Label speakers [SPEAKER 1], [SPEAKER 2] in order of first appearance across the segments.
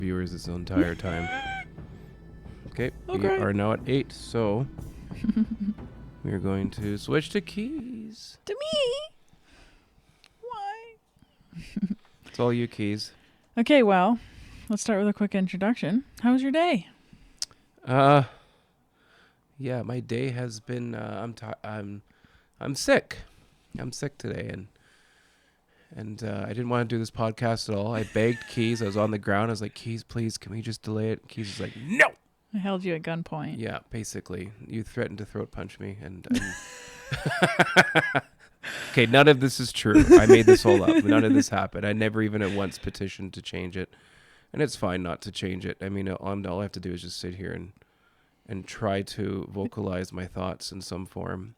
[SPEAKER 1] viewers this entire time. Okay, we are now at 8, so we are going to switch to keys.
[SPEAKER 2] To me? Why?
[SPEAKER 1] It's all you, Keys.
[SPEAKER 2] Okay, well, let's start with a quick introduction. How was your day?
[SPEAKER 1] Yeah, my day has been. I'm sick. I'm sick today, and I didn't want to do this podcast at all. I begged Keys. I was on the ground. I was like, Keys, please, can we just delay it? Keys was like, no.
[SPEAKER 2] I held you at gunpoint.
[SPEAKER 1] Yeah, basically, you threatened to throat punch me, and. Okay, none of this is true. I made this all up. None of this happened. I never even at once petitioned to change it, and it's fine not to change it. I mean, all I have to do is just sit here and try to vocalize my thoughts in some form.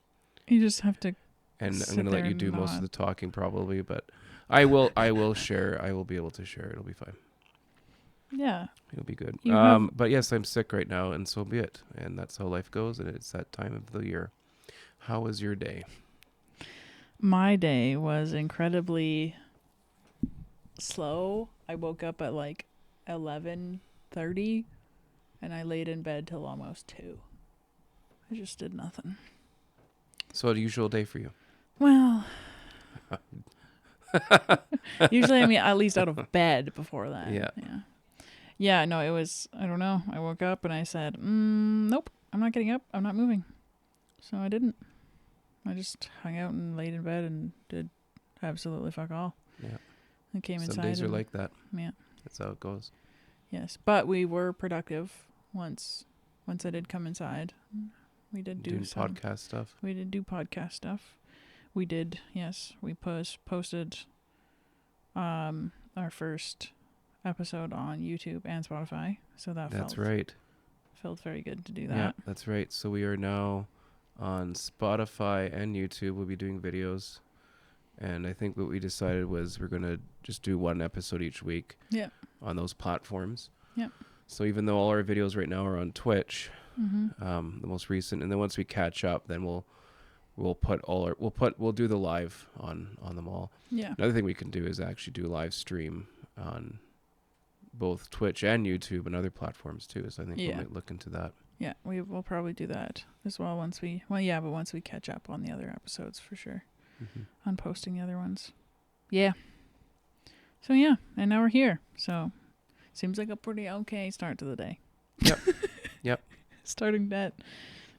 [SPEAKER 2] You just have to.
[SPEAKER 1] And I'm going to let you do most of the talking probably, but I will share. I will be able to share. It'll be fine.
[SPEAKER 2] Yeah.
[SPEAKER 1] It'll be good. But yes, I'm sick right now, and so be it. And that's how life goes, and it's that time of the year. How was your day?
[SPEAKER 2] My day was incredibly slow. I woke up at like 11:30, and I laid in bed till almost 2. I just did nothing.
[SPEAKER 1] So a usual day for you?
[SPEAKER 2] Well, usually I'm at least out of bed before that. Yeah, no, it was, I don't know. I woke up and I said, nope, I'm not getting up. I'm not moving. So I didn't. I just hung out and laid in bed and did absolutely fuck all.
[SPEAKER 1] Yeah.
[SPEAKER 2] I came inside.
[SPEAKER 1] Some days are like that.
[SPEAKER 2] Yeah.
[SPEAKER 1] That's how it goes.
[SPEAKER 2] Yes, but we were productive once I did come inside. We did do
[SPEAKER 1] podcast stuff.
[SPEAKER 2] We did do podcast stuff. We did, yes. We posted our first episode on YouTube and Spotify. So that's right. Felt very good to do that.
[SPEAKER 1] Yeah, that's right. So we are now on Spotify and YouTube. We'll be doing videos. And I think what we decided was we're going to just do one episode each week.
[SPEAKER 2] Yeah.
[SPEAKER 1] On those platforms.
[SPEAKER 2] Yeah.
[SPEAKER 1] So even though all our videos right now are on Twitch, the most recent, and then once we catch up, then we'll do the live on them all.
[SPEAKER 2] Yeah.
[SPEAKER 1] Another thing we can do is actually do live stream on both Twitch and YouTube and other platforms too. So I think we might look into that.
[SPEAKER 2] Yeah, we will probably do that as well once we catch up on the other episodes for sure. On posting the other ones. Yeah. So yeah, and now we're here. So seems like a pretty okay start to the day.
[SPEAKER 1] Yep. Yep.
[SPEAKER 2] Starting at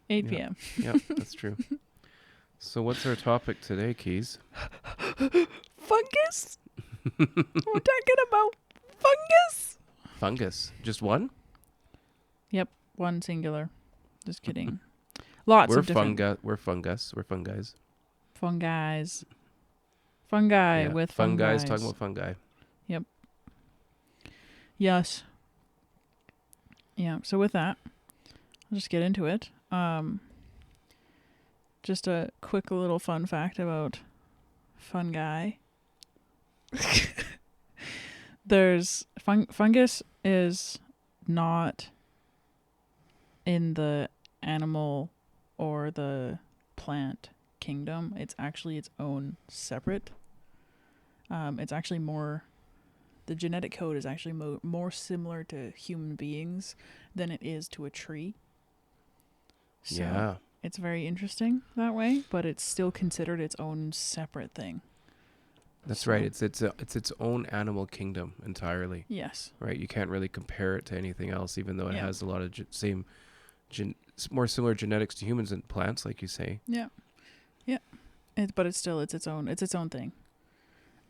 [SPEAKER 2] 8 p.m.
[SPEAKER 1] Yep, that's true. So what's our topic today, Keys?
[SPEAKER 2] Fungus? We're talking about fungus?
[SPEAKER 1] Fungus. Just one?
[SPEAKER 2] Yep, one singular. Just kidding. Lots of different...
[SPEAKER 1] We're fungus. We're fungis.
[SPEAKER 2] Fungis. Fungi with fungi.
[SPEAKER 1] Fungis talking about fungi.
[SPEAKER 2] Yep. Yes. Yeah, so with that, I'll just get into it. Just a quick little fun fact about fungi. There's fungus is not in the animal or the plant kingdom. It's actually its own separate. It's actually more, the genetic code is actually more similar to human beings than it is to a tree. So
[SPEAKER 1] yeah.
[SPEAKER 2] It's very interesting that way, but it's still considered its own separate thing.
[SPEAKER 1] That's right. It's its own animal kingdom entirely.
[SPEAKER 2] Yes. Right.
[SPEAKER 1] You can't really compare it to anything else, even though it has a lot of more similar genetics to humans and plants, like you say.
[SPEAKER 2] Yeah. Yeah. But it's its own thing.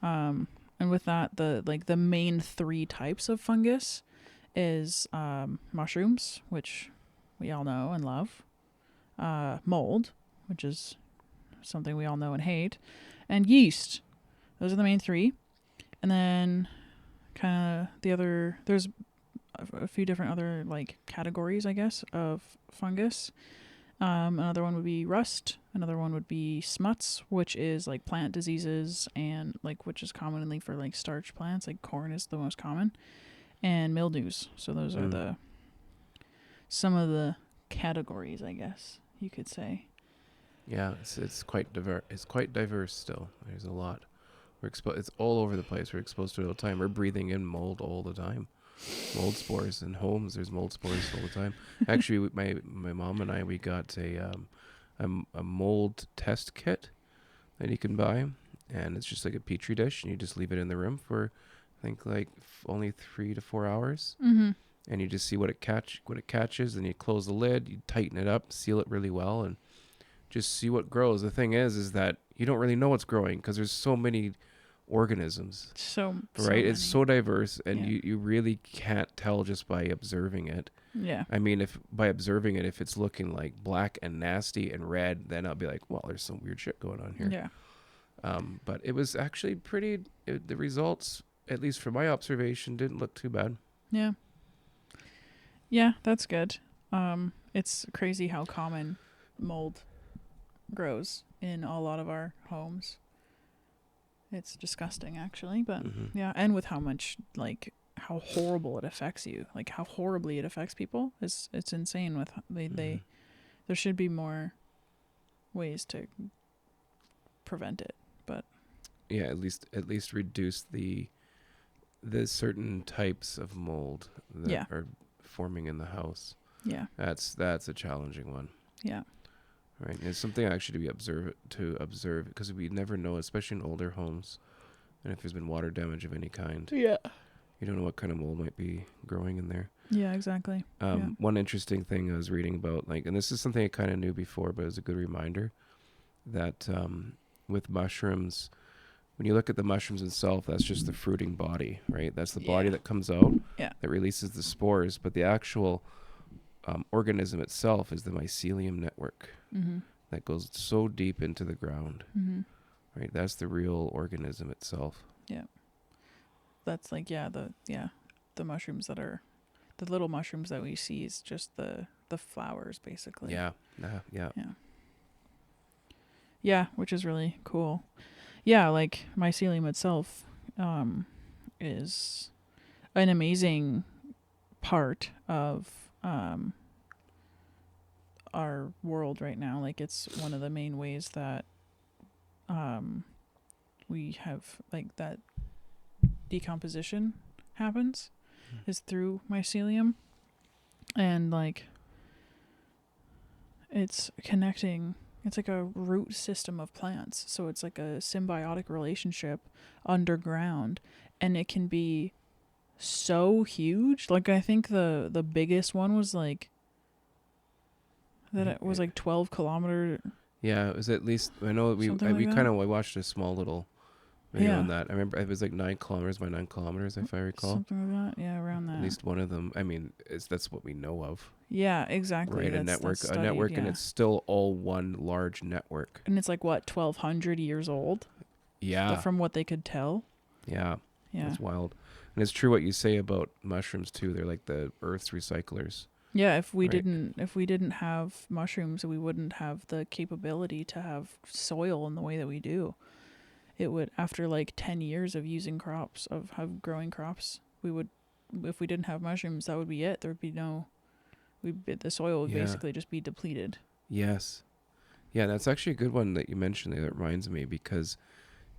[SPEAKER 2] And with that, the main 3 types of fungus is mushrooms, which we all know and love. Mold, which is something we all know and hate, and yeast. Those are the main 3. And then kind of there's a few different other categories, I guess, of fungus. Another one would be rust. Another one would be smuts, which is plant diseases and which is commonly for starch plants, corn is the most common, and mildews. So those are some of the categories, I guess you could say.
[SPEAKER 1] Yeah, it's quite diverse. It's quite diverse still. There's a lot. It's all over the place. We're exposed to it all the time. We're breathing in mold all the time. mold spores in homes. There's mold spores all the time. Actually, my mom and I, we got a mold test kit that you can buy, and it's just like a petri dish, and you just leave it in the room for, I think, like only 3 to 4 hours,
[SPEAKER 2] Mm-hmm.
[SPEAKER 1] and you just see what it catches, and you close the lid, you tighten it up, seal it really well, and just see what grows. The thing is that you don't really know what's growing because there's so many organisms,
[SPEAKER 2] So
[SPEAKER 1] right? It's
[SPEAKER 2] many.
[SPEAKER 1] so diverse, and
[SPEAKER 2] Yeah.
[SPEAKER 1] you really can't tell just by observing it.
[SPEAKER 2] Yeah.
[SPEAKER 1] I mean, if by observing it, if it's looking like black and nasty and red, then I'll be like, well, there's some weird shit going on here.
[SPEAKER 2] Yeah.
[SPEAKER 1] But it was actually the results, at least from my observation, didn't look too bad.
[SPEAKER 2] Yeah. Yeah, that's good. It's crazy how common mold grows in a lot of our homes. It's disgusting, actually, but
[SPEAKER 1] Mm-hmm.
[SPEAKER 2] yeah, and with how much, like, how horrible it affects you, like how horribly it affects people, it's insane. With
[SPEAKER 1] Mm-hmm.
[SPEAKER 2] there should be more ways to prevent it, but
[SPEAKER 1] Yeah, at least reduce the certain types of mold that
[SPEAKER 2] yeah,
[SPEAKER 1] are forming in the house.
[SPEAKER 2] yeah,
[SPEAKER 1] That's a challenging one.
[SPEAKER 2] yeah,
[SPEAKER 1] Right, and it's something actually to observe because we never know, especially in older homes, and if there's been water damage of any kind,
[SPEAKER 2] yeah,
[SPEAKER 1] you don't know what kind of mold might be growing in there.
[SPEAKER 2] yeah, exactly. Yeah.
[SPEAKER 1] One interesting thing I was reading about, like, and this is something I kind of knew before, but it's a good reminder that with mushrooms, when you look at the mushrooms itself, that's just the fruiting body, right? That's the body
[SPEAKER 2] Yeah.
[SPEAKER 1] that comes out
[SPEAKER 2] Yeah.
[SPEAKER 1] that releases the spores, but the actual organism itself is the mycelium network
[SPEAKER 2] Mm-hmm.
[SPEAKER 1] that goes so deep into the ground.
[SPEAKER 2] Mm-hmm.
[SPEAKER 1] Right, that's the real organism itself.
[SPEAKER 2] Yeah. That's like the mushrooms that are the little mushrooms that we see is just the flowers, basically.
[SPEAKER 1] Yeah, yeah.
[SPEAKER 2] Yeah. Yeah, which is really cool. Yeah, like mycelium itself is an amazing part of our world right now. Like, it's one of the main ways that we have, like, that decomposition happens is through mycelium, and like it's connecting, it's like a root system of plants, so it's like a symbiotic relationship underground, and it can be so huge. Like, I think the biggest one was like that it was like 12 kilometer.
[SPEAKER 1] Yeah, it was at least, I know we
[SPEAKER 2] Something like
[SPEAKER 1] we
[SPEAKER 2] that.
[SPEAKER 1] kind of watched a small little video on
[SPEAKER 2] Yeah,
[SPEAKER 1] that. I remember it was like 9 kilometers by 9 kilometers, if I recall.
[SPEAKER 2] something like that. Yeah, around that.
[SPEAKER 1] At least one of them. I mean, that's what we know of,
[SPEAKER 2] Yeah, exactly.
[SPEAKER 1] right?
[SPEAKER 2] That's
[SPEAKER 1] A
[SPEAKER 2] studied,
[SPEAKER 1] network,
[SPEAKER 2] yeah.
[SPEAKER 1] and it's still all one large network.
[SPEAKER 2] And it's like, what, 1,200 years old
[SPEAKER 1] Yeah,
[SPEAKER 2] from what they could tell.
[SPEAKER 1] yeah,
[SPEAKER 2] Yeah.
[SPEAKER 1] that's wild. And it's true what you say about mushrooms too. They're like the Earth's recyclers.
[SPEAKER 2] Yeah, if we
[SPEAKER 1] Right.
[SPEAKER 2] didn't have mushrooms, we wouldn't have the capability to have soil in the way that we do. It would, after like 10 years of using crops, of growing crops, we would, if we didn't have mushrooms, that would be it. There would be no, the soil would
[SPEAKER 1] Yeah.
[SPEAKER 2] basically just be depleted.
[SPEAKER 1] Yes. Yeah, that's actually a good one that you mentioned there. That reminds me because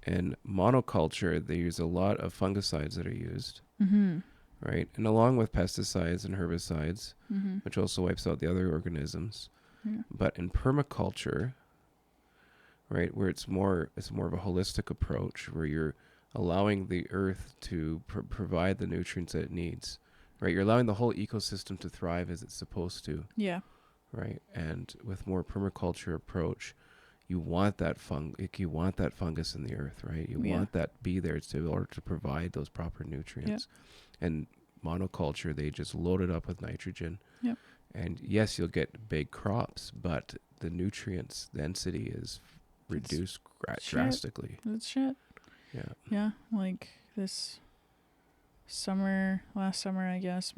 [SPEAKER 1] in monoculture, they use a lot of fungicides that are used,
[SPEAKER 2] Mm-hmm.
[SPEAKER 1] right? And along with pesticides and herbicides,
[SPEAKER 2] Mm-hmm.
[SPEAKER 1] which also wipes out the other organisms.
[SPEAKER 2] Yeah.
[SPEAKER 1] But in permaculture, right, where it's more of a holistic approach, where you're allowing the earth to provide the nutrients that it needs, right? You're allowing the whole ecosystem to thrive as it's supposed to,
[SPEAKER 2] Yeah.
[SPEAKER 1] right? And with more permaculture approach, you want that you want that fungus in the earth, right? You
[SPEAKER 2] Yeah.
[SPEAKER 1] want that be there in order to provide those proper nutrients. And monoculture, they just load it up with nitrogen.
[SPEAKER 2] Yep.
[SPEAKER 1] And yes, you'll get big crops, but the nutrients density is reduced drastically.
[SPEAKER 2] That's shit.
[SPEAKER 1] Yeah.
[SPEAKER 2] Yeah, like this last summer, I guess,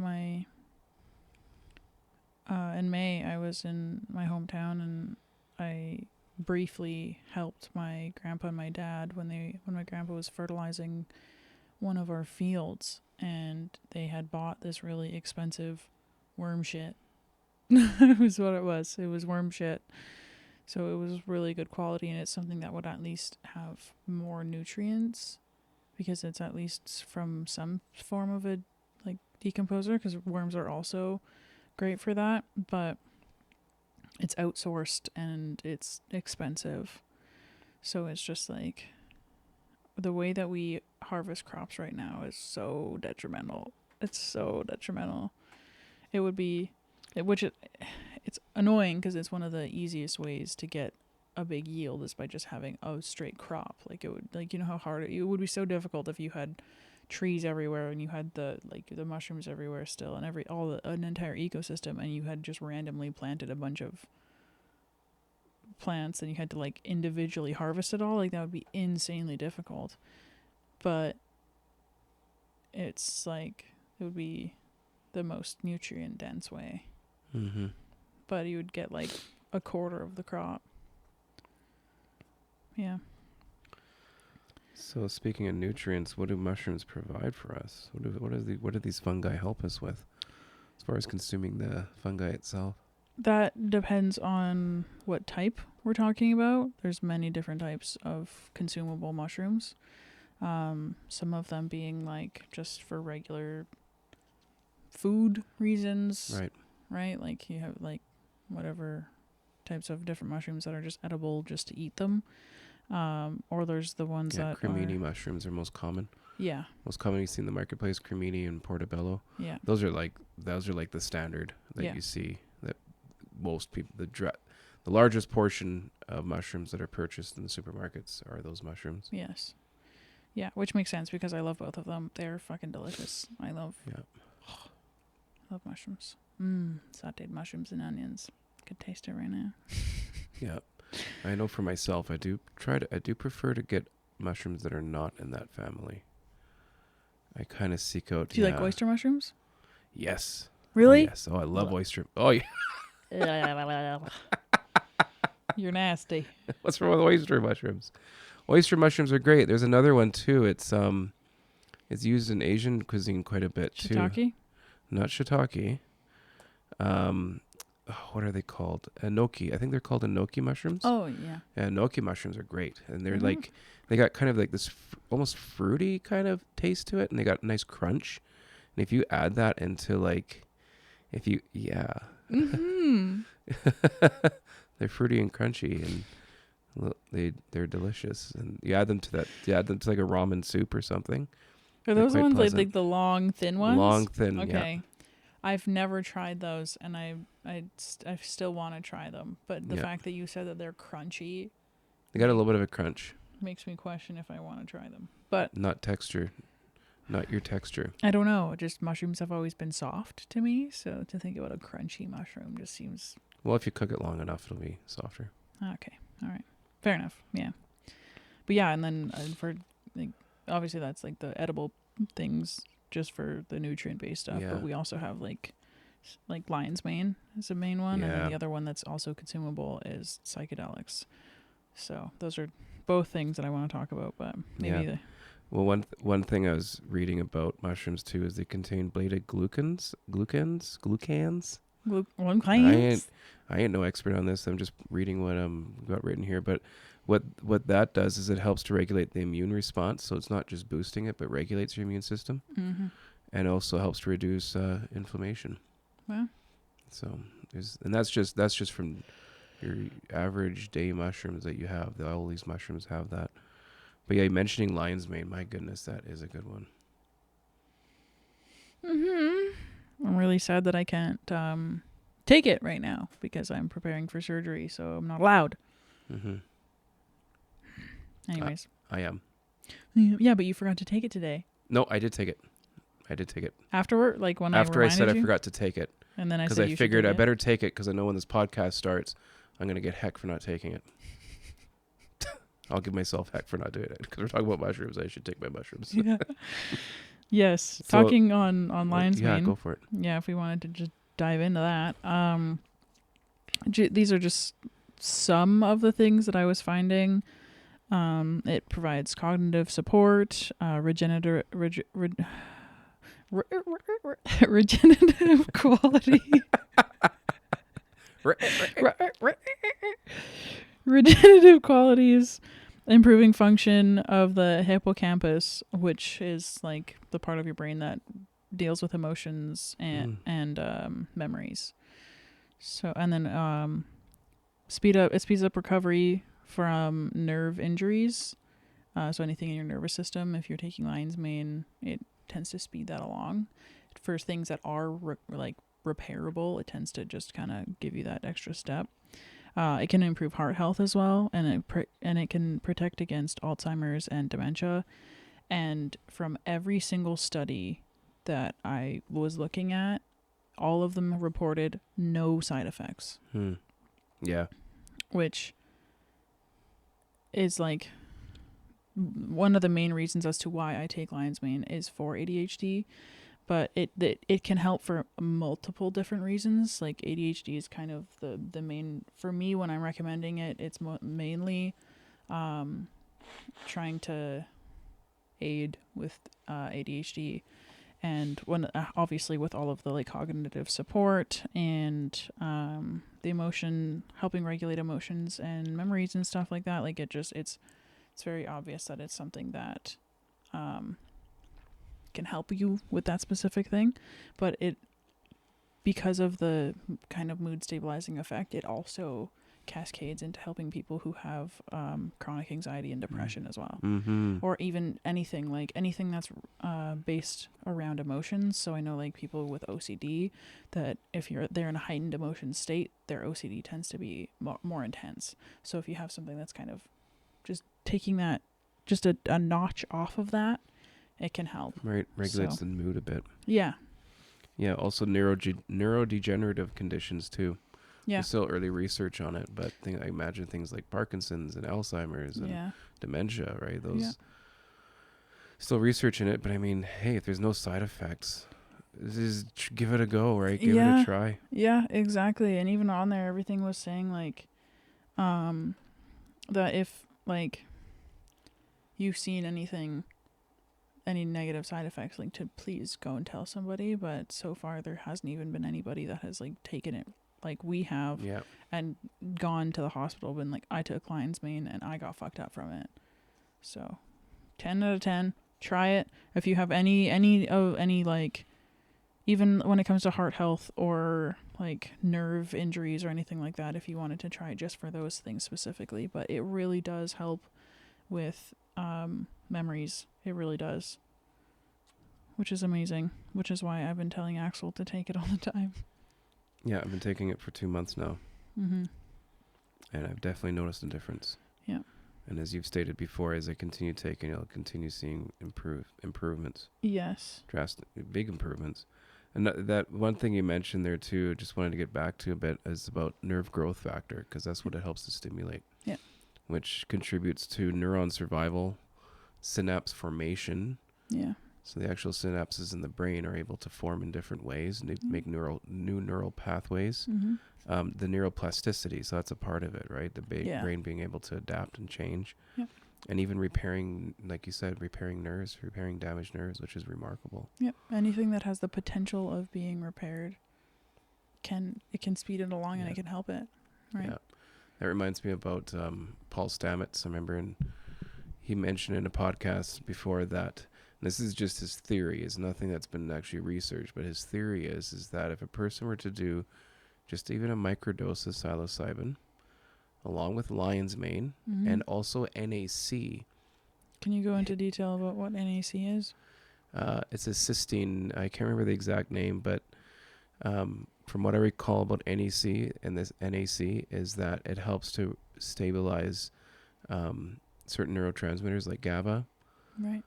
[SPEAKER 2] in May, I was in my hometown, and I briefly helped my grandpa and my dad when my grandpa was fertilizing one of our fields, and they had bought this really expensive worm shit. It was what it was. It was worm shit. So it was really good quality, and it's something that would at least have more nutrients, because it's at least from some form of a, like, decomposer because worms are also great for that, but it's outsourced and it's expensive. So it's just like the way that we harvest crops right now is so detrimental. It's so detrimental. It would be, it's annoying because it's one of the easiest ways to get a big yield is by just having a straight crop. Like it would, like, you know how hard it would be so difficult if you had trees everywhere and you had the mushrooms everywhere still and an entire ecosystem, and you had just randomly planted a bunch of plants and you had to like individually harvest it all. Like that would be insanely difficult. But it's like it would be the most nutrient dense way.
[SPEAKER 1] Mm-hmm.
[SPEAKER 2] But you would get like a quarter of the crop. Yeah.
[SPEAKER 1] So speaking of nutrients, what do mushrooms provide for us? What do these fungi help us with, as far as consuming the fungi itself?
[SPEAKER 2] That depends on what type we're talking about. There's many different types of consumable mushrooms. Some of them being like just for regular food reasons. Right? Like you have like whatever types of different mushrooms that are just edible just to eat them. Or there's the ones that
[SPEAKER 1] cremini mushrooms are most common.
[SPEAKER 2] Yeah.
[SPEAKER 1] Most commonly seen in the marketplace, cremini and portobello.
[SPEAKER 2] Yeah.
[SPEAKER 1] Those are like the standard that you see, that most people, the largest portion of mushrooms that are purchased in the supermarkets are those mushrooms.
[SPEAKER 2] Yes. Yeah, which makes sense because I love both of them. They're fucking delicious. I love mushrooms. Sauteed mushrooms and onions. Could taste it right now.
[SPEAKER 1] Yeah. I know for myself, I do prefer to get mushrooms that are not in that family. I kind of seek out.
[SPEAKER 2] Do you like oyster mushrooms?
[SPEAKER 1] Yes.
[SPEAKER 2] Really?
[SPEAKER 1] Oh, yes. Oh, I love oyster. Oh, yeah.
[SPEAKER 2] You're nasty.
[SPEAKER 1] What's wrong with oyster mushrooms? Oyster mushrooms are great. There's another one too. It's used in Asian cuisine quite a bit too.
[SPEAKER 2] Shiitake?
[SPEAKER 1] Not shiitake. What are they called? Enoki. I think they're called enoki mushrooms.
[SPEAKER 2] Oh, yeah.
[SPEAKER 1] Yeah, enoki mushrooms are great. And they're like, they got kind of like this almost fruity kind of taste to it. And they got a nice crunch. And if you add that into like,
[SPEAKER 2] Mm-hmm.
[SPEAKER 1] they're fruity and crunchy and they're delicious. And you add them to like a ramen soup or something.
[SPEAKER 2] Are those ones like the long, thin ones?
[SPEAKER 1] Long, thin,
[SPEAKER 2] okay. Yeah. I've never tried those, and I still want to try them. But the fact that you said that they're crunchy,
[SPEAKER 1] they got a little bit of a crunch.
[SPEAKER 2] Makes me question if I want to try them. But
[SPEAKER 1] not your texture.
[SPEAKER 2] I don't know. Just mushrooms have always been soft to me, so to think about a crunchy mushroom just seems.
[SPEAKER 1] Well, if you cook it long enough, it'll be softer.
[SPEAKER 2] Okay, all right, fair enough. Yeah, but yeah, and then for like, obviously that's like the edible things. Just for the nutrient-based stuff, but we also have like lion's mane is the main one, and then the other one that's also consumable is psychedelics. So those are both things that I want to talk about, but maybe
[SPEAKER 1] well, one thing I was reading about mushrooms too is they contain beta glucans. I ain't no expert on this. I'm just reading what got written here, but what that does is it helps to regulate the immune response. So it's not just boosting it, but regulates your immune system, and also helps to reduce inflammation.
[SPEAKER 2] Wow.
[SPEAKER 1] So that's just from your average day mushrooms that you have. All these mushrooms have that. But yeah, mentioning lion's mane, my goodness, that is a good one.
[SPEAKER 2] I'm really sad that I can't take it right now because I'm preparing for surgery, so I'm not allowed. Anyways.
[SPEAKER 1] I am.
[SPEAKER 2] Yeah, but you forgot to take it today.
[SPEAKER 1] No, I did take it.
[SPEAKER 2] Afterward, like when
[SPEAKER 1] After I said
[SPEAKER 2] you?
[SPEAKER 1] I forgot to take it.
[SPEAKER 2] And then I said
[SPEAKER 1] because I figured I better take it because I know when this podcast starts, I'm gonna get heck for not taking it. I'll give myself heck for not doing it because we're talking about mushrooms. I should take my mushrooms.
[SPEAKER 2] Yeah. Yes. So, talking on lion's mane.
[SPEAKER 1] Yeah, go for it.
[SPEAKER 2] Yeah, if we wanted to just dive into that. These are just some of the things that I was finding. It provides cognitive support, regenerative quality. Regenerative qualities, improving function of the hippocampus, which is like the part of your brain that deals with emotions and memories. So, and then it speeds up recovery from nerve injuries. So anything in your nervous system, if you're taking lion's mane, it tends to speed that along. For things that are repairable, it tends to just kind of give you that extra step. It can improve heart health as well, and it can protect against Alzheimer's and dementia. And from every single study that I was looking at, all of them reported no side effects.
[SPEAKER 1] Yeah.
[SPEAKER 2] Which is like one of the main reasons as to why I take lion's mane is for ADHD, but it can help for multiple different reasons. Like ADHD is kind of the main for me when I'm recommending it. It's mainly trying to aid with ADHD, and when obviously with all of the like cognitive support and the helping regulate emotions and memories and stuff like that. Like it's very obvious that it's something that can help you with that specific thing, but because of the kind of mood stabilizing effect, it also cascades into helping people who have chronic anxiety and depression as well, or even anything that's based around emotions. So I know like people with OCD, that if they're in a heightened emotion state, their OCD tends to be more intense. So if you have something that's kind of just taking that just a notch off of that, it can help.
[SPEAKER 1] Right, regulates the mood a bit.
[SPEAKER 2] Yeah.
[SPEAKER 1] Yeah, also neurodegenerative conditions too.
[SPEAKER 2] Yeah.
[SPEAKER 1] There's still early research on it, but I imagine things like Parkinson's and Alzheimer's and dementia, right? Those still researching it, but I mean, hey, if there's no side effects, give it a go, right? Give it a try.
[SPEAKER 2] Yeah, exactly. And even on there, everything was saying like, that if like you've seen any negative side effects, like to please go and tell somebody. But so far there hasn't even been anybody that has like taken it like we have and gone to the hospital, been like, I took lion's mane and I got fucked up from it. So 10 out of 10, try it. If you have any like, even when it comes to heart health or like nerve injuries or anything like that, if you wanted to try it just for those things specifically, but it really does help with memories. It really does, which is amazing, which is why I've been telling Axel to take it all the time.
[SPEAKER 1] Yeah, I've been taking it for 2 months now. And I've definitely noticed a difference.
[SPEAKER 2] Yeah.
[SPEAKER 1] And as you've stated before, as I continue taking, I'll continue seeing improvements.
[SPEAKER 2] Yes.
[SPEAKER 1] Drastic, big improvements. And that one thing you mentioned there too, just wanted to get back to a bit, is about nerve growth factor, because that's what it helps to stimulate. Yeah. Which contributes to neuron survival, synapse formation. Yeah. So the actual synapses in the brain are able to form in different ways and make new neural pathways. The neuroplasticity, so that's a part of it, right? The brain being able to adapt and change. Yep. And even repairing, like you said, repairing damaged nerves, which is remarkable.
[SPEAKER 2] Yep. Anything that has the potential of being repaired, can speed it along and it can help it. Right. Yeah.
[SPEAKER 1] That reminds me about Paul Stamets. I remember he mentioned in a podcast before that, and this is just his theory, it's nothing that's been actually researched, but his theory is that if a person were to do just even a microdose of psilocybin, along with lion's mane, and also NAC.
[SPEAKER 2] Can you go into detail about what NAC is?
[SPEAKER 1] It's a cysteine, I can't remember the exact name, but from what I recall about NAC and this NAC is that it helps to stabilize certain neurotransmitters like GABA. Right.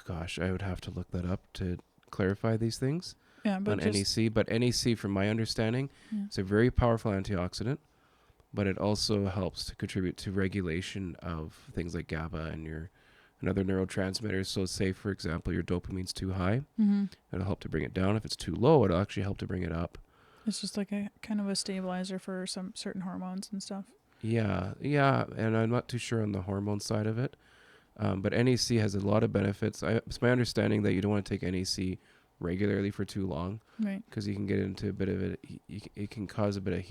[SPEAKER 1] Gosh, I would have to look that up to clarify these things on NAC. But NAC, from my understanding, it's a very powerful antioxidant, but it also helps to contribute to regulation of things like GABA and other neurotransmitters. So say, for example, your dopamine's too high, it'll help to bring it down. If it's too low, it'll actually help to bring it up.
[SPEAKER 2] It's just like a kind of a stabilizer for some certain hormones and stuff.
[SPEAKER 1] Yeah, and I'm not too sure on the hormone side of it. But NAC has a lot of benefits. It's my understanding that you don't want to take NAC regularly for too long, right? Because you can get into a bit of it. It can cause a bit of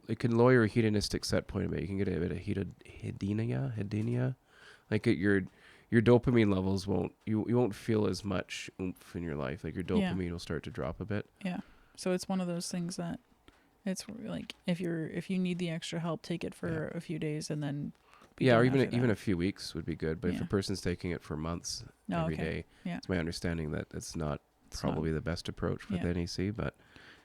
[SPEAKER 1] it can lower your hedonistic set point a bit. You can get a bit of hedonia, like your your dopamine levels you won't feel as much oomph in your life. Like your
[SPEAKER 2] Yeah.
[SPEAKER 1] dopamine will start to drop a bit.
[SPEAKER 2] Yeah. So it's one of those things that it's like if you need the extra help, take it for a few days and then be
[SPEAKER 1] Yeah, or
[SPEAKER 2] done
[SPEAKER 1] even
[SPEAKER 2] after
[SPEAKER 1] even
[SPEAKER 2] that.
[SPEAKER 1] a few weeks would be good. But if
[SPEAKER 2] Yeah.
[SPEAKER 1] a person's taking it for months
[SPEAKER 2] Oh,
[SPEAKER 1] every
[SPEAKER 2] okay.
[SPEAKER 1] day,
[SPEAKER 2] Yeah.
[SPEAKER 1] it's my understanding that it's not
[SPEAKER 2] It's not.
[SPEAKER 1] probably the best approach with
[SPEAKER 2] Yeah.
[SPEAKER 1] NEC. But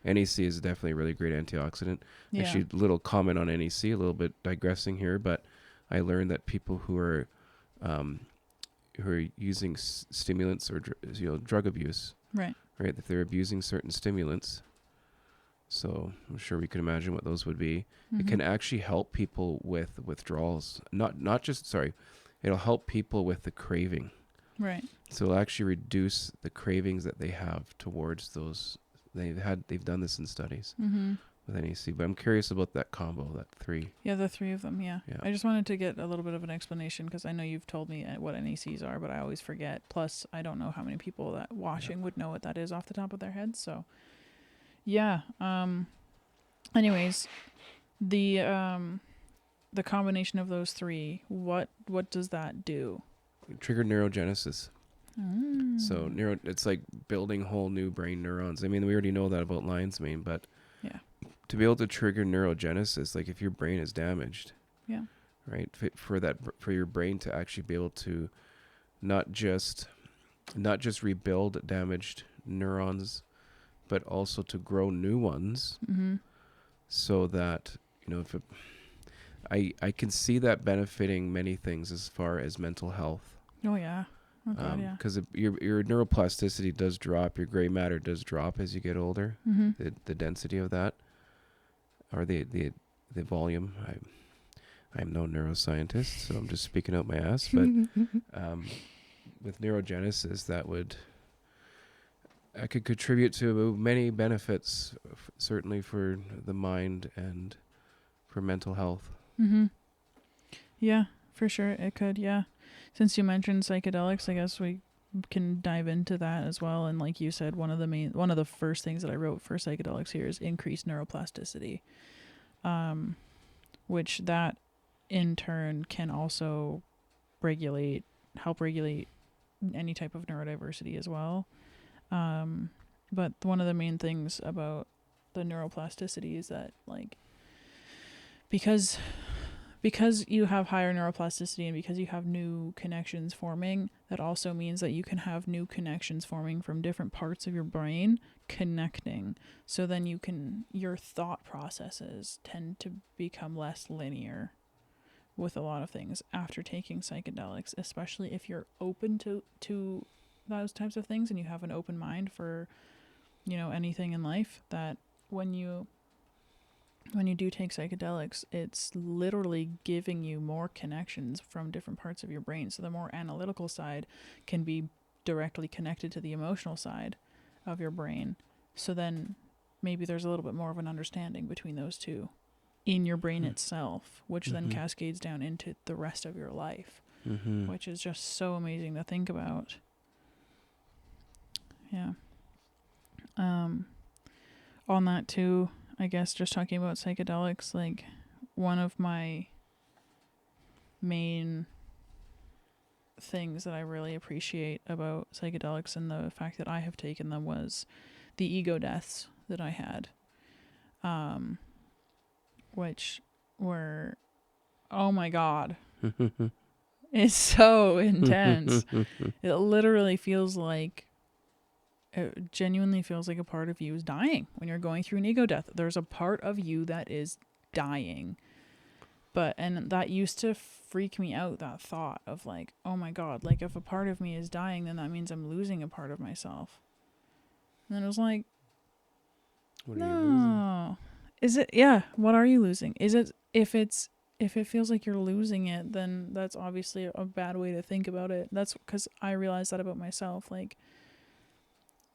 [SPEAKER 1] NEC is definitely a really great antioxidant.
[SPEAKER 2] Yeah.
[SPEAKER 1] Actually, little comment on NEC, a little bit digressing here, but I learned that people who are using stimulants or drug abuse,
[SPEAKER 2] Right.
[SPEAKER 1] right? If they're abusing certain stimulants, so I'm sure we can imagine what those would be.
[SPEAKER 2] Mm-hmm.
[SPEAKER 1] It can actually help people with withdrawals. Not just sorry, it'll help people with the craving.
[SPEAKER 2] Right.
[SPEAKER 1] So it'll actually reduce the cravings that they have towards those. They've done this in studies
[SPEAKER 2] Mm-hmm.
[SPEAKER 1] with NEC. But I'm curious about that combo, that 3.
[SPEAKER 2] Yeah, the 3 of them. Yeah.
[SPEAKER 1] Yeah.
[SPEAKER 2] I just wanted to get a little bit of an explanation because I know you've told me what NECs are, but I always forget. Plus, I don't know how many people that watching would know what that is off the top of their heads. So, yeah. Anyways, the combination of those 3, what does that do?
[SPEAKER 1] Trigger neurogenesis.
[SPEAKER 2] Mm.
[SPEAKER 1] So it's like building whole new brain neurons. I mean, we already know that about lion's mane, but
[SPEAKER 2] Yeah.
[SPEAKER 1] to be able to trigger neurogenesis, like if your brain is damaged,
[SPEAKER 2] Yeah.
[SPEAKER 1] right, for your brain to actually be able to not just rebuild damaged neurons, but also to grow new ones,
[SPEAKER 2] Mm-hmm.
[SPEAKER 1] so that I can see that benefiting many things as far as mental health.
[SPEAKER 2] Oh yeah. Oh god, yeah.
[SPEAKER 1] Because your neuroplasticity does drop, your gray matter does drop as you get older.
[SPEAKER 2] Mm-hmm.
[SPEAKER 1] The density of that, or the volume. I'm no neuroscientist, so I'm just speaking out my ass. But with neurogenesis, that could contribute to many benefits, certainly for the mind and for mental health.
[SPEAKER 2] Mm-hmm. Yeah, for sure it could. Yeah, since you mentioned psychedelics, I guess we can dive into that as well. And like you said, one of the first things that I wrote for psychedelics here is increased neuroplasticity, which that in turn can also help regulate any type of neurodiversity as well. But one of the main things about the neuroplasticity is that like because you have higher neuroplasticity and because you have new connections forming, that also means that you can have new connections forming from different parts of your brain connecting. So then your thought processes tend to become less linear with a lot of things after taking psychedelics, especially if you're open to those types of things and you have an open mind for, anything in life, that when you do take psychedelics, it's literally giving you more connections from different parts of your brain. So the more analytical side can be directly connected to the emotional side of your brain. So then maybe there's a little bit more of an understanding between those two in your brain itself, which then cascades down into the rest of your life, which is just so amazing to think about. Yeah. On that too, I guess just talking about psychedelics, like one of my main things that I really appreciate about psychedelics and the fact that I have taken them was the ego deaths that I had, which were, oh my god, it's so intense. It literally feels like, it genuinely feels like a part of you is dying when you're going through an ego death. There's a part of you that is dying. And that used to freak me out, that thought of like, oh my god, like if a part of me is dying, then that means I'm losing a part of myself. And then it was like,
[SPEAKER 1] What are you losing?
[SPEAKER 2] no. Is it, yeah, what are you losing? Is it, if it feels like you're losing it, then that's obviously a bad way to think about it. That's because I realized that about myself. Like,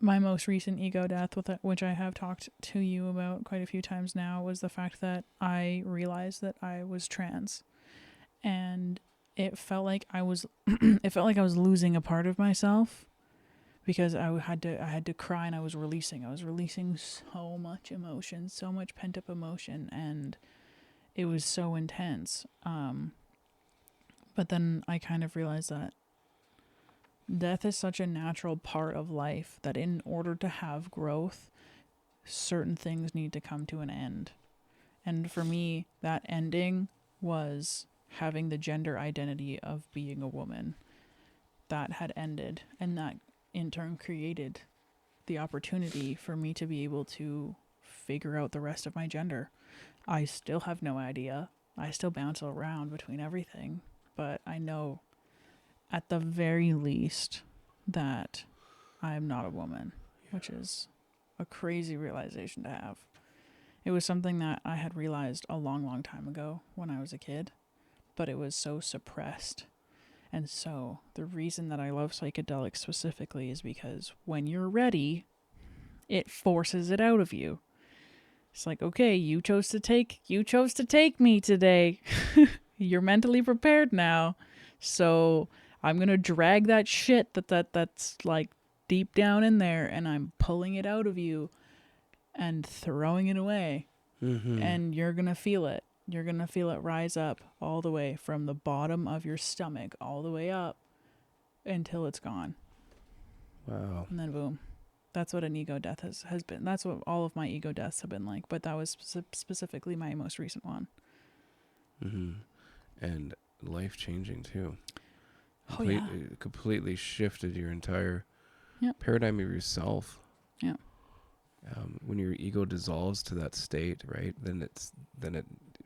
[SPEAKER 2] my most recent ego death, which I have talked to you about quite a few times now, was the fact that I realized that I was trans, and it felt like I was losing a part of myself, because I had to cry, and I was releasing so much emotion, so much pent up emotion, and it was so intense. But then I kind of realized that Death is such a natural part of life that in order to have growth, certain things need to come to an end. And for me, that ending was having the gender identity of being a woman. That had ended, and that in turn created the opportunity for me to be able to figure out the rest of my gender. I still have no idea. I still bounce around between everything, but I know at the very least that I'm not a woman, which is a crazy realization to have. It was something that I had realized a long, long time ago when I was a kid, but it was so suppressed. And so the reason that I love psychedelics specifically is because when you're ready, it forces it out of you. It's like, okay, you chose to take me today. You're mentally prepared now. So I'm going to drag that shit that's like deep down in there, and I'm pulling it out of you and throwing it away. And you're going to feel it. You're going to feel it rise up all the way from the bottom of your stomach all the way up until it's gone.
[SPEAKER 1] Wow.
[SPEAKER 2] And then boom. That's what an ego death has been. That's what all of my ego deaths have been like. But that was specifically my most recent one.
[SPEAKER 1] And life-changing, too.
[SPEAKER 2] Oh, yeah.
[SPEAKER 1] It completely shifted your entire
[SPEAKER 2] Yep.
[SPEAKER 1] paradigm of yourself.
[SPEAKER 2] Yeah.
[SPEAKER 1] When your ego dissolves to that state, right? Then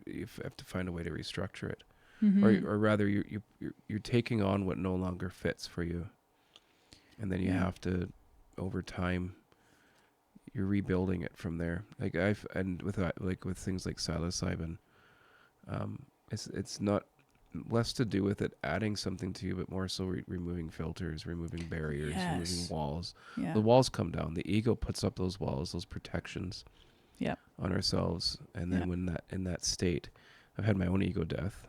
[SPEAKER 1] you have to find a way to restructure it, or rather, you're taking on what no longer fits for you, and then you have to, over time, you're rebuilding it from there. Like with things like psilocybin, it's not less to do with it adding something to you, but more so removing filters, removing barriers, removing walls.
[SPEAKER 2] Yeah.
[SPEAKER 1] The walls come down. The ego puts up those walls, those protections on ourselves. And then when in that state, I've had my own ego death,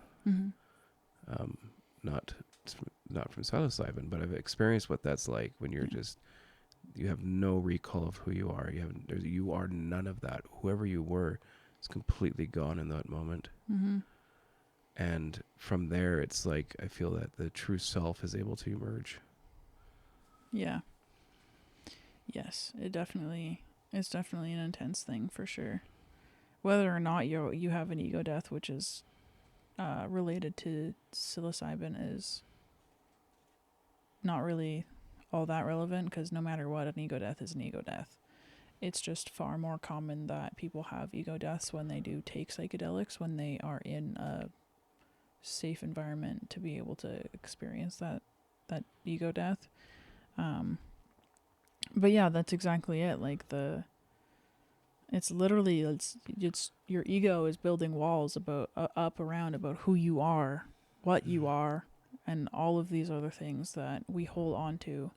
[SPEAKER 1] not from psilocybin, but I've experienced what that's like when you're just, you have no recall of who you are. You are none of that. Whoever you were is completely gone in that moment. And from there, it's like I feel that the true self is able to emerge.
[SPEAKER 2] Yeah. Yes, it's definitely an intense thing for sure. Whether or not you have an ego death, which is related to psilocybin, is not really all that relevant, because no matter what, an ego death is an ego death. It's just far more common that people have ego deaths when they do take psychedelics, when they are in a safe environment to be able to experience that ego death. But yeah, that's exactly it. Like it's literally it's your ego is building walls about up around about who you are, what you are, and all of these other things that we hold on to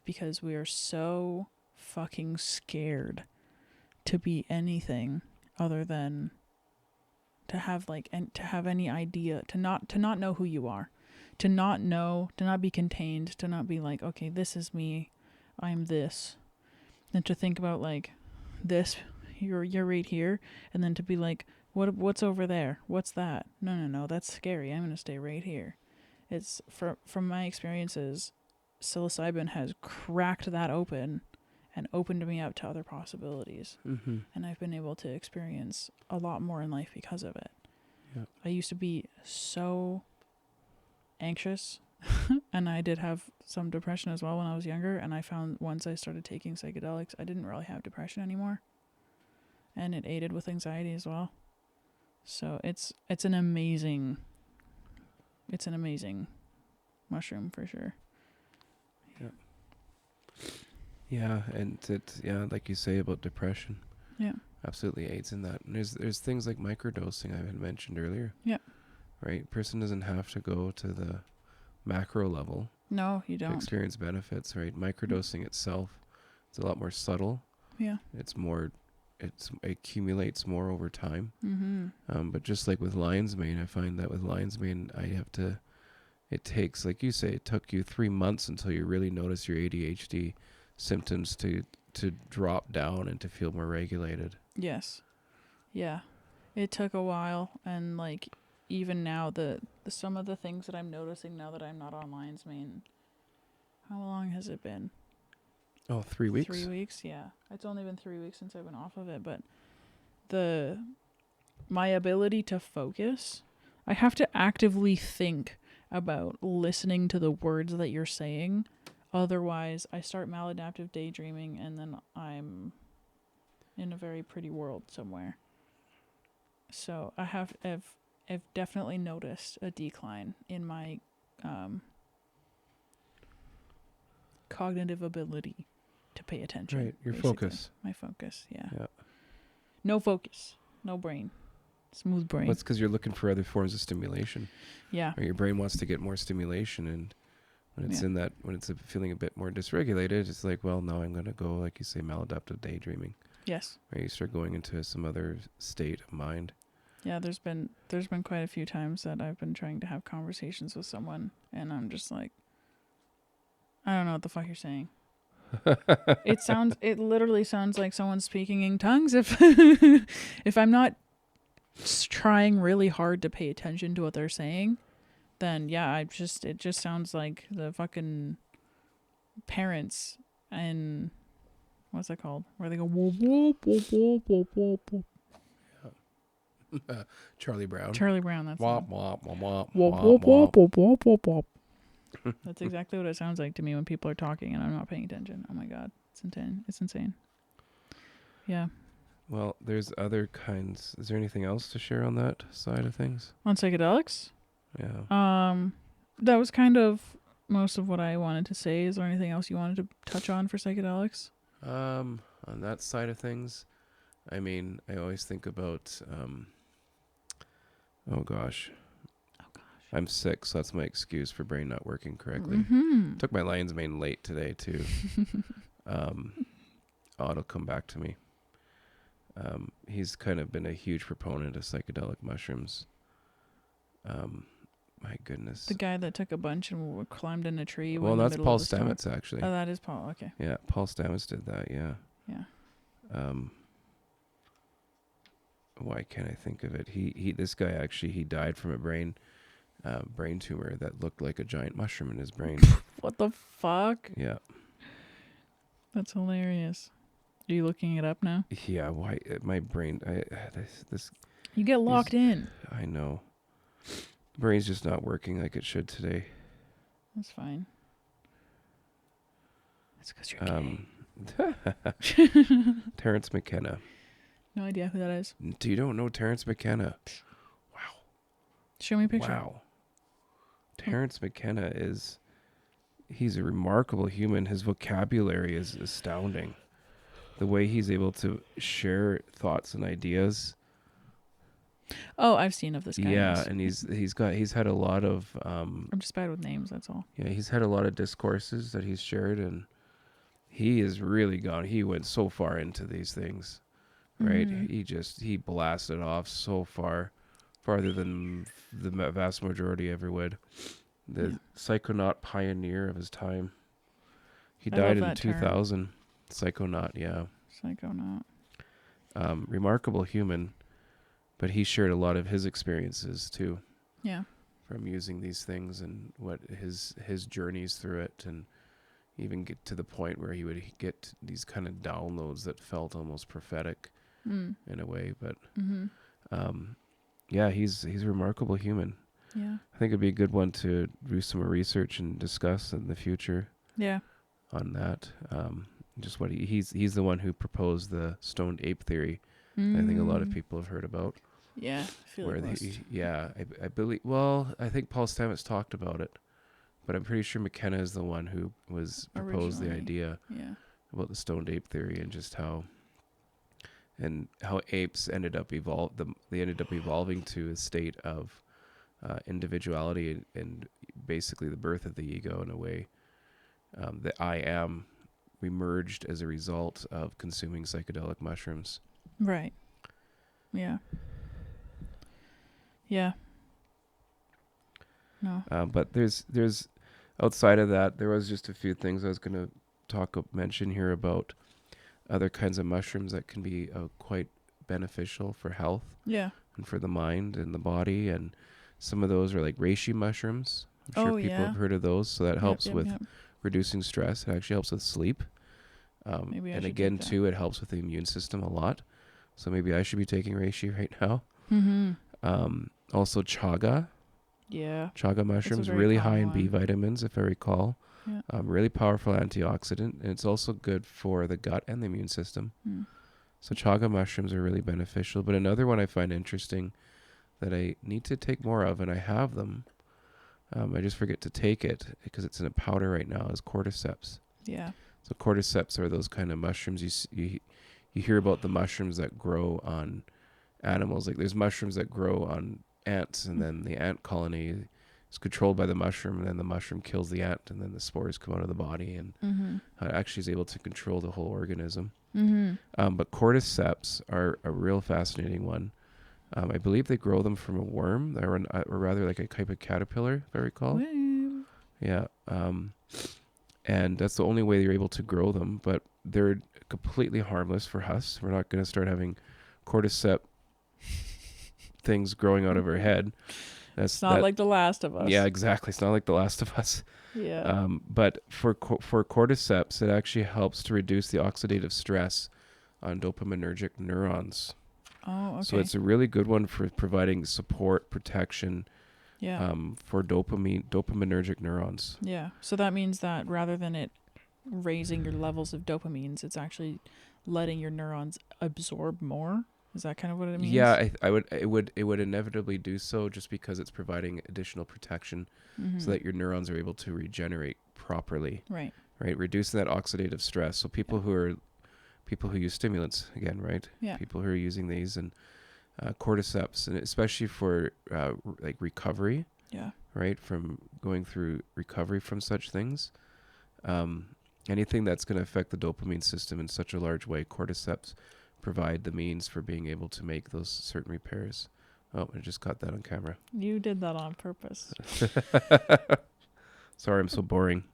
[SPEAKER 2] because we are so fucking scared to be anything other than to have any idea, to not know who you are, to not be contained, to not be like, okay, this is me, I'm this, and to think about like this, you're right here, and then to be like, what's over there, what's that, no, that's scary, I'm gonna stay right here. It's from my experiences, psilocybin has cracked that open and opened me up to other possibilities. And I've been able to experience a lot more in life because of it.
[SPEAKER 1] Yeah.
[SPEAKER 2] I used to be so anxious and I did have some depression as well when I was younger, and I found once I started taking psychedelics, I didn't really have depression anymore, and it aided with anxiety as well. So it's an amazing mushroom for sure.
[SPEAKER 1] Yeah, and like you say about depression.
[SPEAKER 2] Yeah.
[SPEAKER 1] Absolutely aids in that. And there's things like microdosing I had mentioned earlier.
[SPEAKER 2] Yeah.
[SPEAKER 1] Right? Person doesn't have to go to the macro level.
[SPEAKER 2] No, you don't.
[SPEAKER 1] To experience benefits, right? Microdosing itself, it's a lot more subtle.
[SPEAKER 2] Yeah.
[SPEAKER 1] It accumulates more over time. But just like with lion's mane, I find that with lion's mane, it takes, like you say, it took you 3 months until you really notice your ADHD symptoms to drop down and to feel more regulated.
[SPEAKER 2] Yes. Yeah. It took a while, and like even now the some of the things that I'm noticing now that I'm not on lion's mane, how long has it been?
[SPEAKER 1] Oh, 3 weeks?
[SPEAKER 2] 3 weeks, yeah. It's only been 3 weeks since I've been off of it, but my ability to focus, I have to actively think about listening to the words that you're saying. Otherwise, I start maladaptive daydreaming and then I'm in a very pretty world somewhere. So I've definitely noticed a decline in my cognitive ability to pay attention.
[SPEAKER 1] Right, your
[SPEAKER 2] basically.
[SPEAKER 1] focus.
[SPEAKER 2] My focus, yeah.
[SPEAKER 1] Yeah.
[SPEAKER 2] No focus, no brain. Smooth brain.
[SPEAKER 1] Well, it's because you're looking for other forms of stimulation.
[SPEAKER 2] Yeah.
[SPEAKER 1] Or your brain wants to get more stimulation, and when it's when it's feeling a bit more dysregulated, it's like, well, now I'm going to go, like you say, maladaptive daydreaming.
[SPEAKER 2] Yes.
[SPEAKER 1] Or you start going into some other state of mind.
[SPEAKER 2] Yeah, there's been quite a few times that I've been trying to have conversations with someone, and I'm just like, I don't know what the fuck you're saying. It literally sounds like someone's speaking in tongues if if I'm not trying really hard to pay attention to what they're saying, then yeah, it just sounds like the fucking parents and what's that called? Where they go whoop whoop whoop whoop whoop whoop whoop.
[SPEAKER 1] Charlie Brown.
[SPEAKER 2] Charlie Brown, that's
[SPEAKER 1] wop, wop, wop, wop,
[SPEAKER 2] whoop
[SPEAKER 1] wop,
[SPEAKER 2] whoop
[SPEAKER 1] wop.
[SPEAKER 2] whoop whoop whoop whoop. That's exactly what it sounds like to me when people are talking and I'm not paying attention. Oh my god, it's insane. It's insane. Yeah.
[SPEAKER 1] Well, there's other kinds. Is there anything else to share on that side of things?
[SPEAKER 2] On psychedelics?
[SPEAKER 1] Yeah.
[SPEAKER 2] That was kind of most of what I wanted to say. Is there anything else you wanted to touch on for psychedelics?
[SPEAKER 1] On that side of things, I mean, I always think about, oh gosh, I'm sick, so that's my excuse for brain not working correctly.
[SPEAKER 2] Mm-hmm.
[SPEAKER 1] Took my lion's mane late today too. It'll come back to me. He's kind of been a huge proponent of psychedelic mushrooms. My goodness.
[SPEAKER 2] The guy that took a bunch and climbed in a tree.
[SPEAKER 1] Well, that's Paul Stamets, actually.
[SPEAKER 2] Oh, that is Paul. Okay.
[SPEAKER 1] Yeah, Paul Stamets did that. Yeah.
[SPEAKER 2] Yeah.
[SPEAKER 1] Why can't I think of it? This guy actually, he died from a brain tumor that looked like a giant mushroom in his brain.
[SPEAKER 2] What the fuck?
[SPEAKER 1] Yeah.
[SPEAKER 2] That's hilarious. Are you looking it up now?
[SPEAKER 1] Yeah. Why my brain? This.
[SPEAKER 2] You get locked in.
[SPEAKER 1] I know. Brain's just not working like it should today.
[SPEAKER 2] That's fine. It's because you're gay.
[SPEAKER 1] Terrence McKenna.
[SPEAKER 2] No idea who that is.
[SPEAKER 1] You don't know Terrence McKenna? Wow.
[SPEAKER 2] Show me a picture.
[SPEAKER 1] Wow. Terrence McKenna he's a remarkable human. His vocabulary is astounding. The way he's able to share thoughts and ideas.
[SPEAKER 2] Oh, I've seen of this guy.
[SPEAKER 1] Yeah,
[SPEAKER 2] yes.
[SPEAKER 1] and he's had a lot of
[SPEAKER 2] I'm just bad with names, that's all.
[SPEAKER 1] Yeah, he's had a lot of discourses that he's shared, and he has really gone. He went so far into these things, right?
[SPEAKER 2] Mm-hmm.
[SPEAKER 1] He blasted off so farther than the vast majority ever would. The psychonaut pioneer of his time. He died in 2000. Term. Psychonaut, yeah.
[SPEAKER 2] Psychonaut.
[SPEAKER 1] Remarkable human, but he shared a lot of his experiences too.
[SPEAKER 2] Yeah.
[SPEAKER 1] From using these things and what his journeys through it, and even get to the point where he would get these kind of downloads that felt almost prophetic in a way. But yeah, he's a remarkable human.
[SPEAKER 2] Yeah.
[SPEAKER 1] I think it'd be a good one to do some more research and discuss in the future.
[SPEAKER 2] Yeah.
[SPEAKER 1] On that, just what he's the one who proposed the stoned ape theory. I think a lot of people have heard about.
[SPEAKER 2] Yeah, I feel like
[SPEAKER 1] I believe. Well, I think Paul Stamets talked about it, but I'm pretty sure McKenna is the one who proposed the idea about the stoned ape theory, and just how apes ended up evolving to a state of individuality and basically the birth of the ego in a way. The I am emerged as a result of consuming psychedelic mushrooms.
[SPEAKER 2] Right. Yeah. Yeah. No.
[SPEAKER 1] But there's outside of that, there was just a few things I was going to mention here about other kinds of mushrooms that can be quite beneficial for health.
[SPEAKER 2] Yeah.
[SPEAKER 1] And for the mind and the body, and some of those are like reishi mushrooms. I'm sure people have heard of those. So that helps with reducing stress. It actually helps with sleep.
[SPEAKER 2] Maybe I
[SPEAKER 1] And
[SPEAKER 2] should
[SPEAKER 1] again,
[SPEAKER 2] take that.
[SPEAKER 1] too, it helps with the immune system a lot. So maybe I should be taking reishi right now.
[SPEAKER 2] Mm-hmm.
[SPEAKER 1] Also, chaga.
[SPEAKER 2] Yeah.
[SPEAKER 1] Chaga mushrooms,
[SPEAKER 2] very
[SPEAKER 1] really high
[SPEAKER 2] common
[SPEAKER 1] in B
[SPEAKER 2] one.
[SPEAKER 1] vitamins, if I recall.
[SPEAKER 2] Yeah.
[SPEAKER 1] Really powerful antioxidant, and it's also good for the gut and the immune system.
[SPEAKER 2] Mm.
[SPEAKER 1] So chaga mushrooms are really beneficial. But another one I find interesting that I need to take more of, and I have them, I just forget to take it because it's in a powder right now, is cordyceps.
[SPEAKER 2] Yeah.
[SPEAKER 1] So cordyceps are those kind of mushrooms you hear about, the mushrooms that grow on animals. Like there's mushrooms that grow on ants, and then the ant colony is controlled by the mushroom, and then the mushroom kills the ant, and then the spores come out of the body, and
[SPEAKER 2] Mm-hmm.
[SPEAKER 1] it actually is able to control the whole organism.
[SPEAKER 2] Mm-hmm.
[SPEAKER 1] But cordyceps are a real fascinating one. I believe they grow them from a worm, or rather like a type of caterpillar, if I recall.
[SPEAKER 2] Well,
[SPEAKER 1] Yeah. And that's the only way you're able to grow them, but they're completely harmless for us. We're not going to start having cordyceps things growing out of our head.
[SPEAKER 2] it's not like The Last of Us.
[SPEAKER 1] Yeah, exactly. It's not like The Last of Us.
[SPEAKER 2] Yeah.
[SPEAKER 1] But for cordyceps, it actually helps to reduce the oxidative stress on dopaminergic neurons.
[SPEAKER 2] Oh, okay.
[SPEAKER 1] So it's a really good one for providing support, protection,
[SPEAKER 2] yeah.
[SPEAKER 1] for dopaminergic neurons.
[SPEAKER 2] Yeah. So that means that rather than it raising your levels of dopamines, it's actually letting your neurons absorb more. Is that kind of what it means?
[SPEAKER 1] Yeah, it would inevitably do so, just because it's providing additional protection, so that your neurons are able to regenerate properly.
[SPEAKER 2] Right.
[SPEAKER 1] Right, reducing that oxidative stress. So people who use stimulants, again, right?
[SPEAKER 2] Yeah.
[SPEAKER 1] People who are using these, and cordyceps, and especially for like recovery.
[SPEAKER 2] Yeah.
[SPEAKER 1] Right, from going through recovery from such things. Anything that's going to affect the dopamine system in such a large way, cordyceps provide the means for being able to make those certain repairs. Oh, I just caught that on camera.
[SPEAKER 2] You did that on purpose.
[SPEAKER 1] Sorry, I'm so boring.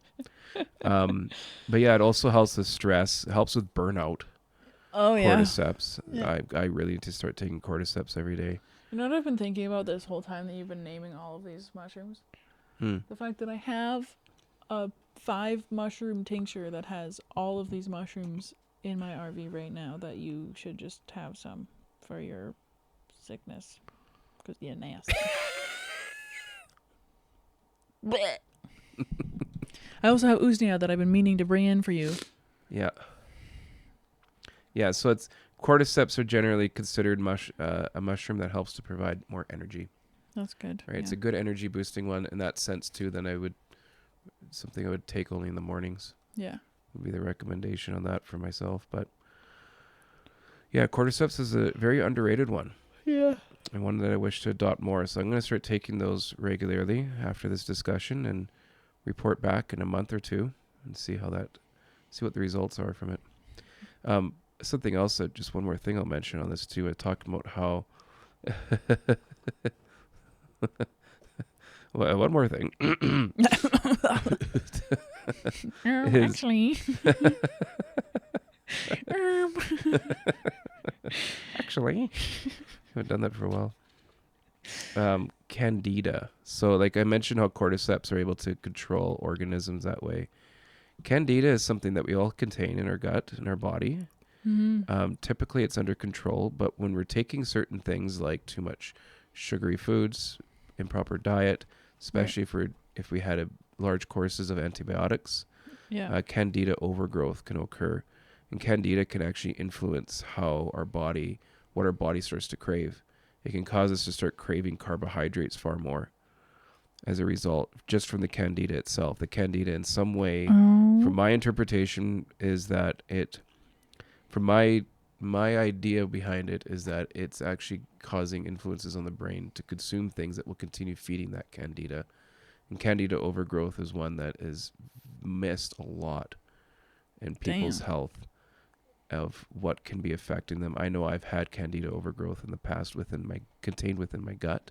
[SPEAKER 1] But yeah, it also helps with stress. It helps with burnout.
[SPEAKER 2] Oh, yeah.
[SPEAKER 1] Cordyceps.
[SPEAKER 2] Yeah.
[SPEAKER 1] I really need to start taking cordyceps every day.
[SPEAKER 2] You know what I've been thinking about this whole time that you've been naming all of these mushrooms? The fact that I have a 5 mushroom tincture that has all of these mushrooms in my RV right now, that you should just have some for your sickness. Because you're nasty. I also have usnea that I've been meaning to bring in for you.
[SPEAKER 1] Yeah. Yeah, so it's cordyceps are generally considered a mushroom that helps to provide more energy.
[SPEAKER 2] That's good.
[SPEAKER 1] Right,
[SPEAKER 2] Yeah.
[SPEAKER 1] it's a good energy boosting one in that sense too. Then I would take only in the mornings.
[SPEAKER 2] Yeah.
[SPEAKER 1] Would be the recommendation on that for myself. But yeah, cordyceps is a very underrated one.
[SPEAKER 2] Yeah.
[SPEAKER 1] And one that I wish to adopt more. So I'm going to start taking those regularly after this discussion, and report back in a month or two and see what the results are from it. Something else, just one more thing I'll mention on this too. I talked about how well, one more thing.
[SPEAKER 2] Actually.
[SPEAKER 1] Actually, haven't done that for a while. Candida. So like I mentioned how cordyceps are able to control organisms that way. Candida is something that we all contain in our gut, in our body. Typically it's under control, but when we're taking certain things like too much sugary foods, improper diet, especially if we had large courses of antibiotics, candida overgrowth can occur. And candida can actually influence what our body starts to crave. It can cause us to start craving carbohydrates far more as a result, just from the candida itself. The candida in some way, from my interpretation, is that from my idea behind it is that it's actually causing influences on the brain to consume things that will continue feeding that candida. And candida overgrowth is one that is missed a lot in people's health, of what can be affecting them. I know I've had candida overgrowth in the past contained within my gut,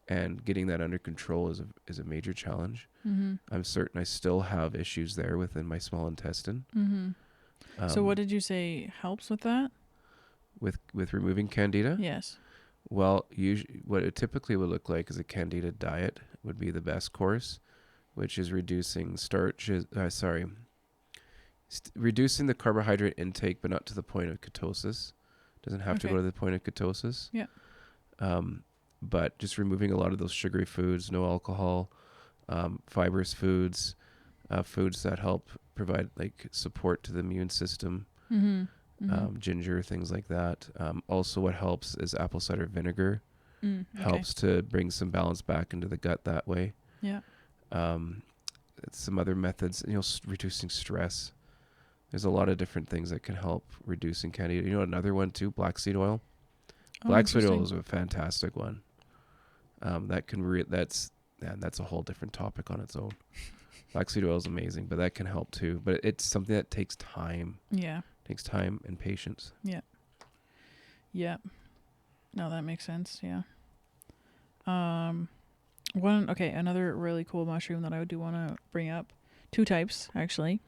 [SPEAKER 1] and getting that under control is a major challenge. I'm certain I still have issues there within my small intestine.
[SPEAKER 2] So what did you say helps with that?
[SPEAKER 1] With removing candida?
[SPEAKER 2] Yes.
[SPEAKER 1] Well, usually what it typically would look like is a candida diet would be the best course. which is reducing reducing the carbohydrate intake, but not to the point of ketosis. Doesn't have to go to the point of ketosis.
[SPEAKER 2] Yeah.
[SPEAKER 1] But just removing a lot of those sugary foods, no alcohol, fibrous foods, foods that help provide like support to the immune system,
[SPEAKER 2] Mm-hmm. Mm-hmm.
[SPEAKER 1] ginger, things like that. Also, what helps is apple cider vinegar.
[SPEAKER 2] Okay.
[SPEAKER 1] Helps to bring some balance back into the gut that way.
[SPEAKER 2] Yeah.
[SPEAKER 1] Some other methods, reducing stress. There's a lot of different things that can help reducing candida. Another one too, black seed oil. Black seed oil is a fantastic one. That can that's a whole different topic on its own. Black seed oil is amazing, but that can help too. But it's something that takes time.
[SPEAKER 2] Yeah.
[SPEAKER 1] It takes time and patience.
[SPEAKER 2] Yeah. Yeah. No, that makes sense. Yeah. Another really cool mushroom that I do want to bring up. 2 types, actually.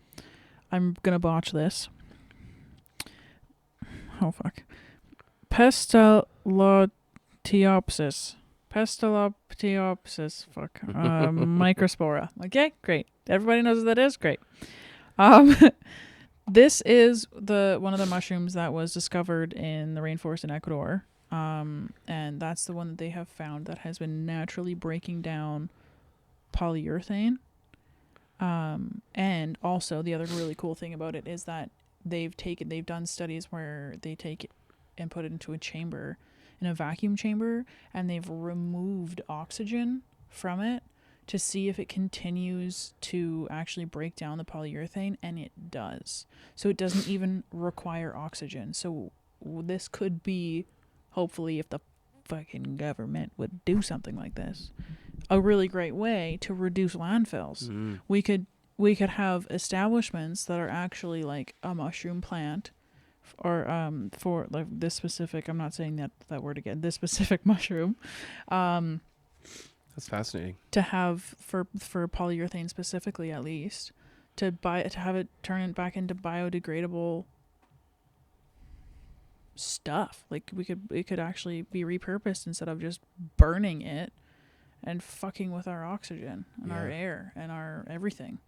[SPEAKER 2] I'm gonna botch this. Oh fuck. Pestalothiopsis. Fuck. Microspora. Okay, great. Everybody knows what that is. Great. This is one of the mushrooms that was discovered in the rainforest in Ecuador. And that's the one that they have found that has been naturally breaking down polyurethane. And also the other really cool thing about it is that they've done studies where they take it and put it into in a vacuum chamber, and they've removed oxygen from it to see if it continues to actually break down the polyurethane, and it does. So it doesn't even require oxygen. So this could be, hopefully, if the fucking government would do something like this, a really great way to reduce landfills. We could have establishments that are actually like a mushroom plant, or for like this specific, I'm not saying that word again, this specific mushroom.
[SPEAKER 1] That's fascinating.
[SPEAKER 2] To have for polyurethane specifically, at least, to have it turn it back into biodegradable stuff. Like it could actually be repurposed instead of just burning it and fucking with our oxygen and our air and our everything.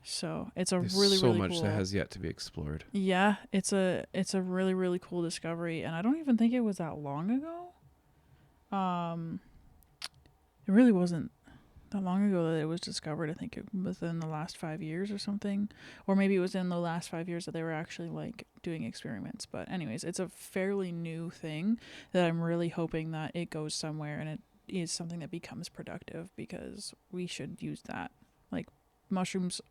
[SPEAKER 2] So it's
[SPEAKER 1] There's
[SPEAKER 2] really
[SPEAKER 1] so
[SPEAKER 2] really
[SPEAKER 1] much
[SPEAKER 2] cool.
[SPEAKER 1] that has yet to be explored.
[SPEAKER 2] Yeah, it's a really really cool discovery, and I don't even think it was that long ago. It really wasn't that long ago that it was discovered. I think it within the last 5 years or something, or maybe it was in the last 5 years that they were actually like doing experiments. But anyways, it's a fairly new thing that I'm really hoping that it goes somewhere and it is something that becomes productive, because we should use that. Like mushrooms,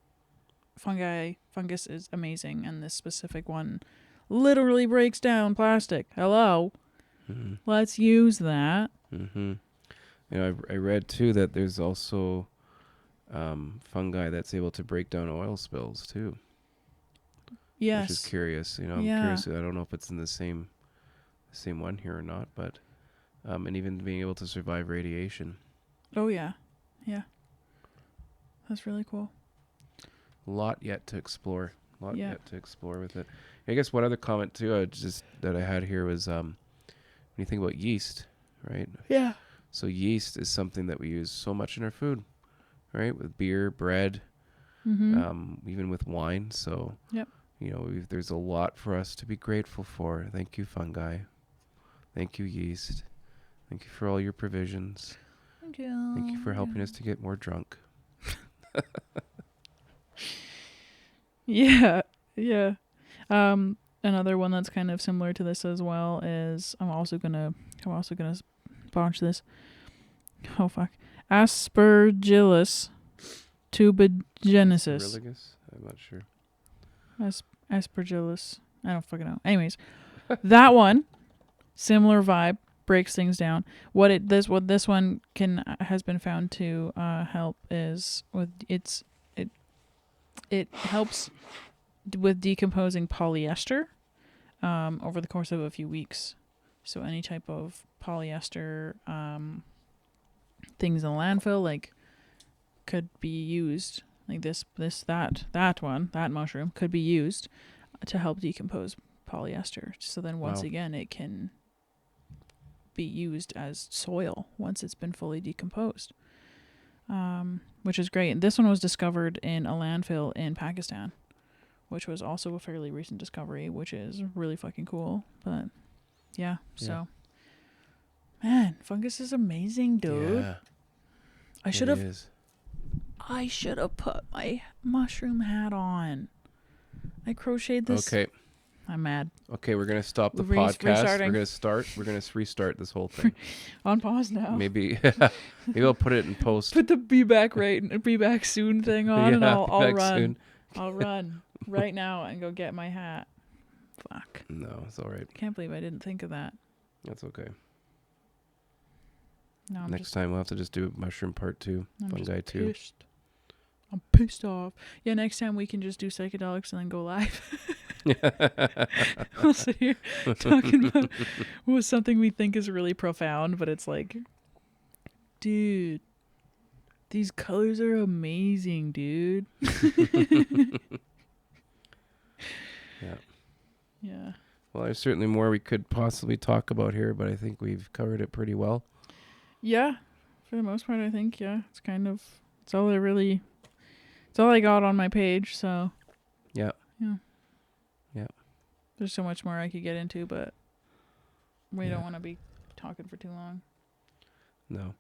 [SPEAKER 2] fungus is amazing, and this specific one literally breaks down plastic. Hello. Mm-hmm. Let's use that.
[SPEAKER 1] Mm-hmm. I read too that there's also fungi that's able to break down oil spills too.
[SPEAKER 2] Yes.
[SPEAKER 1] Which is curious. I'm curious. I don't know if it's in the same one here or not, but and even being able to survive radiation.
[SPEAKER 2] Oh yeah. Yeah. That's really cool.
[SPEAKER 1] A lot yet to explore. Yet to explore with it. I guess one other comment too, that I had here was when you think about yeast, right?
[SPEAKER 2] Yeah.
[SPEAKER 1] So yeast is something that we use so much in our food, right? With beer, bread, even with wine. So, there's a lot for us to be grateful for. Thank you, fungi. Thank you, yeast. Thank you for all your provisions.
[SPEAKER 2] Thank you.
[SPEAKER 1] Thank you for helping us to get more drunk.
[SPEAKER 2] Yeah. Yeah. Another one that's kind of similar to this as well is I'm also gonna botch this. Oh fuck. Aspergillus tubigenesis.
[SPEAKER 1] I'm not sure.
[SPEAKER 2] Aspergillus. I don't fucking know. Anyways, that one, similar vibe, breaks things down. What this one has been found to help is with it helps with decomposing polyester over the course of a few weeks. So any type of polyester things in the landfill like could be used, like that mushroom could be used to help decompose polyester. So then once again it can be used as soil once it's been fully decomposed. which is great. This one was discovered in a landfill in Pakistan, which was also a fairly recent discovery, which is really fucking cool. But yeah, so man, fungus is amazing, dude.
[SPEAKER 1] Yeah,
[SPEAKER 2] I
[SPEAKER 1] it
[SPEAKER 2] should have
[SPEAKER 1] is.
[SPEAKER 2] put my mushroom hat on. I crocheted this.
[SPEAKER 1] Okay.
[SPEAKER 2] I'm mad.
[SPEAKER 1] Okay, we're gonna stop the
[SPEAKER 2] We're
[SPEAKER 1] podcast.
[SPEAKER 2] restarting.
[SPEAKER 1] We're gonna restart this whole thing.
[SPEAKER 2] On pause now.
[SPEAKER 1] Maybe I'll put it in post.
[SPEAKER 2] Put the be back soon thing on, and
[SPEAKER 1] Yeah,
[SPEAKER 2] I'll
[SPEAKER 1] back
[SPEAKER 2] run.
[SPEAKER 1] soon.
[SPEAKER 2] I'll run right now and go get my hat. Fuck.
[SPEAKER 1] No, it's all right.
[SPEAKER 2] Can't believe I didn't think of that.
[SPEAKER 1] That's okay.
[SPEAKER 2] No, I'm
[SPEAKER 1] Next time we'll have to just do mushroom part 2, fungi 2.
[SPEAKER 2] pissed. I'm pissed off. Yeah, next time we can just do psychedelics and then go live. We'll sit here talking about something we think is really profound, but it's like, dude, these colors are amazing, dude.
[SPEAKER 1] Yeah.
[SPEAKER 2] Yeah.
[SPEAKER 1] Well, there's certainly more we could possibly talk about here, but I think we've covered it pretty well.
[SPEAKER 2] Yeah. For the most part, I think, yeah. It's all I got on my page, so.
[SPEAKER 1] Yeah.
[SPEAKER 2] Yeah.
[SPEAKER 1] Yeah.
[SPEAKER 2] There's so much more I could get into, but we
[SPEAKER 1] Yeah.
[SPEAKER 2] don't want to be talking for too long.
[SPEAKER 1] No.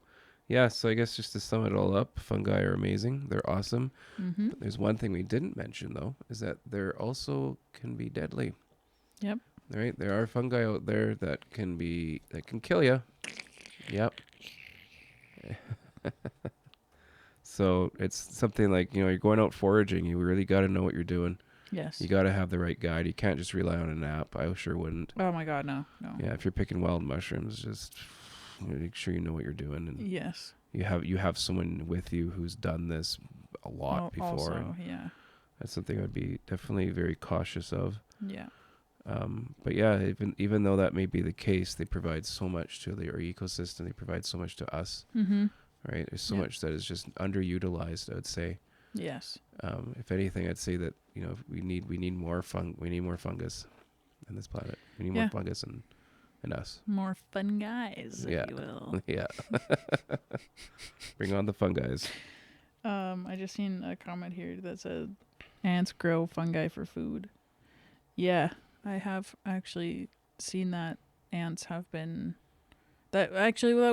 [SPEAKER 1] Yeah, so I guess just to sum it all up, fungi are amazing. They're awesome.
[SPEAKER 2] Mm-hmm.
[SPEAKER 1] But there's one thing we didn't mention, though, is that they're also can be deadly.
[SPEAKER 2] Yep.
[SPEAKER 1] Right? There are fungi out there that can kill you. Yep. So it's something like, you're going out foraging. You really got to know what you're doing.
[SPEAKER 2] Yes.
[SPEAKER 1] You got to have the right guide. You can't just rely on an app. I sure wouldn't.
[SPEAKER 2] Oh my God, no.
[SPEAKER 1] Yeah, if you're picking wild mushrooms, just make sure you know what you're doing, and
[SPEAKER 2] Yes.
[SPEAKER 1] you have someone with you who's done this a lot before.
[SPEAKER 2] Also, yeah.
[SPEAKER 1] That's something I'd be definitely very cautious of.
[SPEAKER 2] Yeah.
[SPEAKER 1] But yeah, even though that may be the case, they provide so much to their ecosystem. They provide so much to us.
[SPEAKER 2] Mm-hmm.
[SPEAKER 1] Right? There's so much that is just underutilized, I would say.
[SPEAKER 2] Yes.
[SPEAKER 1] If anything, I'd say that we need more fungus on this planet. We need more fungus in us.
[SPEAKER 2] More fun guys, if you will.
[SPEAKER 1] Yeah. Bring on the fungi.
[SPEAKER 2] I just seen a comment here that said ants grow fungi for food. Yeah, I have actually seen that ants have been. That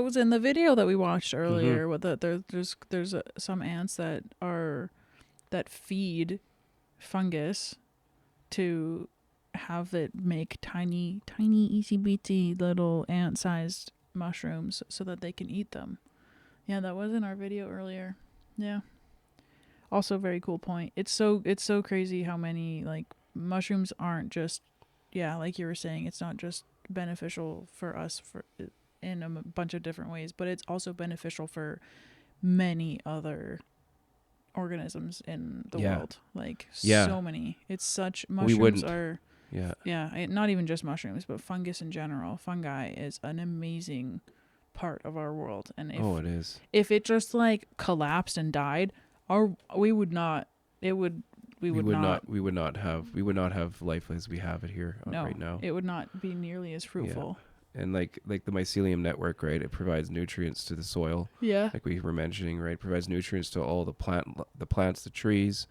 [SPEAKER 2] was in the video that we watched earlier. With there's some ants that feed fungus to have it make tiny easy beatsy little ant-sized mushrooms so that they can eat them. Yeah, that was in our video earlier. Yeah. Also, very cool point. It's so crazy how many mushrooms aren't just, like you were saying, it's not just beneficial for us in a bunch of different ways, but it's also beneficial for many other organisms in the world. So many. It's such mushrooms are. Yeah. Not even just mushrooms, but fungus in general. Fungi is an amazing part of our world, and
[SPEAKER 1] it is.
[SPEAKER 2] If it just collapsed and died, we would not
[SPEAKER 1] have life as we have it here right now.
[SPEAKER 2] It would not be nearly as fruitful.
[SPEAKER 1] Yeah. And like the mycelium network, right? It provides nutrients to the soil.
[SPEAKER 2] Yeah.
[SPEAKER 1] Like we were mentioning, right? It provides nutrients to all the plants, the trees,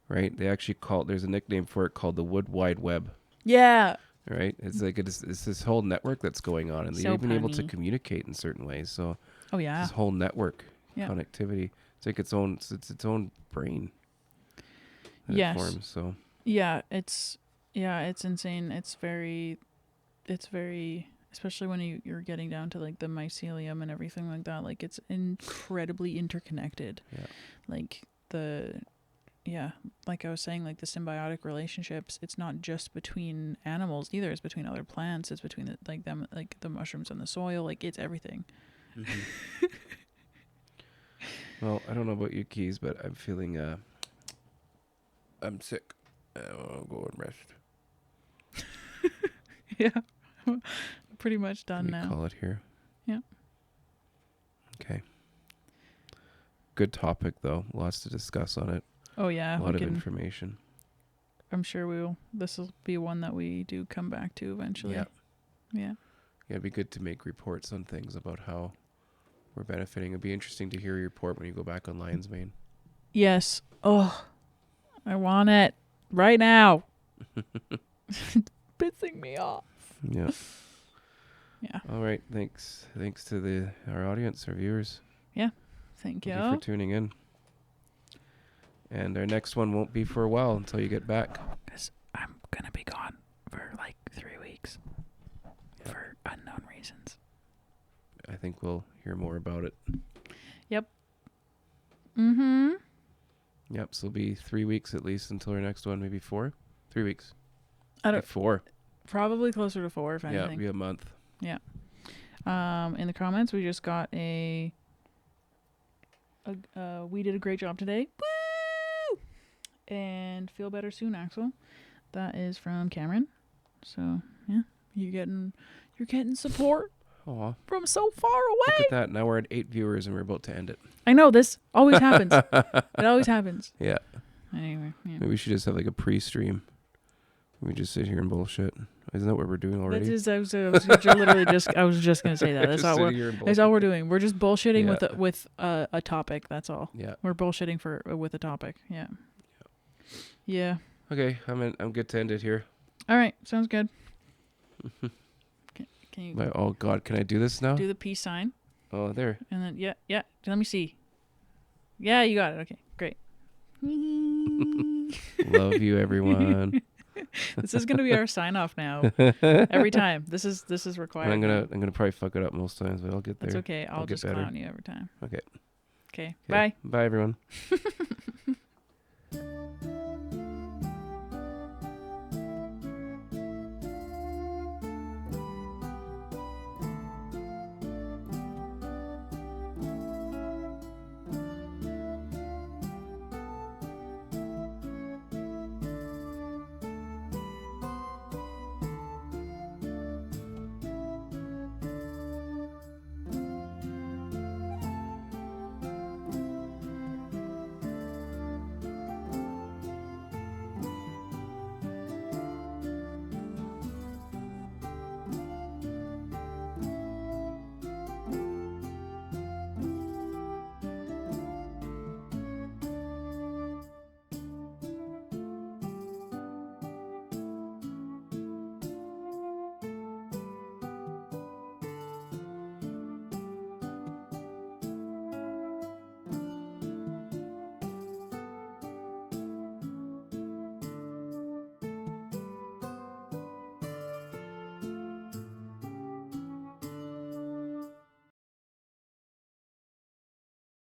[SPEAKER 1] right? They actually there's a nickname for it called the wood wide web.
[SPEAKER 2] Yeah.
[SPEAKER 1] Right? It's it's this whole network that's going on, and they're even able to communicate in certain ways. So this whole network connectivity. It's like its own brain.
[SPEAKER 2] Yes.
[SPEAKER 1] It forms, so
[SPEAKER 2] it's insane. It's very especially when you're getting down to the mycelium and everything like that. It's incredibly interconnected.
[SPEAKER 1] Yeah.
[SPEAKER 2] Like I was saying, the symbiotic relationships, it's not just between animals either. It's between other plants. It's between the mushrooms and the soil. It's everything.
[SPEAKER 1] Mm-hmm. Well, I don't know about you, Keys, but I'm feeling I'm sick. I'll go and rest.
[SPEAKER 2] Yeah. Pretty much done now.
[SPEAKER 1] Call it here.
[SPEAKER 2] Yeah.
[SPEAKER 1] Okay. Good topic, though. Lots to discuss on it.
[SPEAKER 2] Oh, yeah.
[SPEAKER 1] A lot of information.
[SPEAKER 2] I'm sure this will be one that we do come back to eventually.
[SPEAKER 1] Yeah.
[SPEAKER 2] Yeah.
[SPEAKER 1] Yeah, it'd be good to make reports on things about how we're benefiting. It'd be interesting to hear your report when you go back on Lion's Mane.
[SPEAKER 2] Yes. Oh, I want it right now. It's pissing me off.
[SPEAKER 1] Yeah.
[SPEAKER 2] Yeah.
[SPEAKER 1] All right. Thanks to our audience, our viewers.
[SPEAKER 2] Thank
[SPEAKER 1] Thank you for tuning in. And our next one won't be for a while until you get back.
[SPEAKER 2] Because I'm going to be gone for like 3 weeks for unknown reasons.
[SPEAKER 1] I think we'll hear more about it.
[SPEAKER 2] Mm-hmm.
[SPEAKER 1] Yep. So it'll be 3 weeks at least until our next one. Maybe 4? 3 weeks.
[SPEAKER 2] I don't.
[SPEAKER 1] 4.
[SPEAKER 2] Probably closer to 4, if
[SPEAKER 1] Yeah,
[SPEAKER 2] anything.
[SPEAKER 1] it'll be a month.
[SPEAKER 2] In the comments, we just got we did a great job today. Woo! And feel better soon, Axel. That is from Cameron. So yeah, you're getting support
[SPEAKER 1] Aw.
[SPEAKER 2] from so far
[SPEAKER 1] Look
[SPEAKER 2] away.
[SPEAKER 1] at that. Now we're at 8 viewers and we're about to end it.
[SPEAKER 2] I know this always happens. It always happens.
[SPEAKER 1] Yeah.
[SPEAKER 2] Anyway, yeah.
[SPEAKER 1] Maybe we should just have like a pre-stream. We just sit here and bullshit. Isn't that what we're doing already?
[SPEAKER 2] That is, I was literally just gonna say that. That's
[SPEAKER 1] Just
[SPEAKER 2] all
[SPEAKER 1] sitting
[SPEAKER 2] we're.
[SPEAKER 1] here and
[SPEAKER 2] That's all
[SPEAKER 1] bullshit.
[SPEAKER 2] we're doing. We're just bullshitting
[SPEAKER 1] Yeah.
[SPEAKER 2] with a topic. That's all.
[SPEAKER 1] Yeah.
[SPEAKER 2] We're bullshitting with a topic. Yeah. Yeah.
[SPEAKER 1] Okay, I'm good to end it here.
[SPEAKER 2] All right. Sounds good. Can you
[SPEAKER 1] Oh God, can I do this now?
[SPEAKER 2] do the peace sign?
[SPEAKER 1] Oh, there.
[SPEAKER 2] And then yeah. Let me see. Yeah, you got it. Okay, great.
[SPEAKER 1] Love you, everyone.
[SPEAKER 2] This is gonna be our sign off now. Every time. This is required.
[SPEAKER 1] And
[SPEAKER 2] now.
[SPEAKER 1] I'm gonna probably fuck it up most times, but I'll get there.
[SPEAKER 2] That's okay. I'll
[SPEAKER 1] get
[SPEAKER 2] just
[SPEAKER 1] better.
[SPEAKER 2] clown you every time.
[SPEAKER 1] Okay.
[SPEAKER 2] Okay.
[SPEAKER 1] Bye, everyone.
[SPEAKER 2] Bye.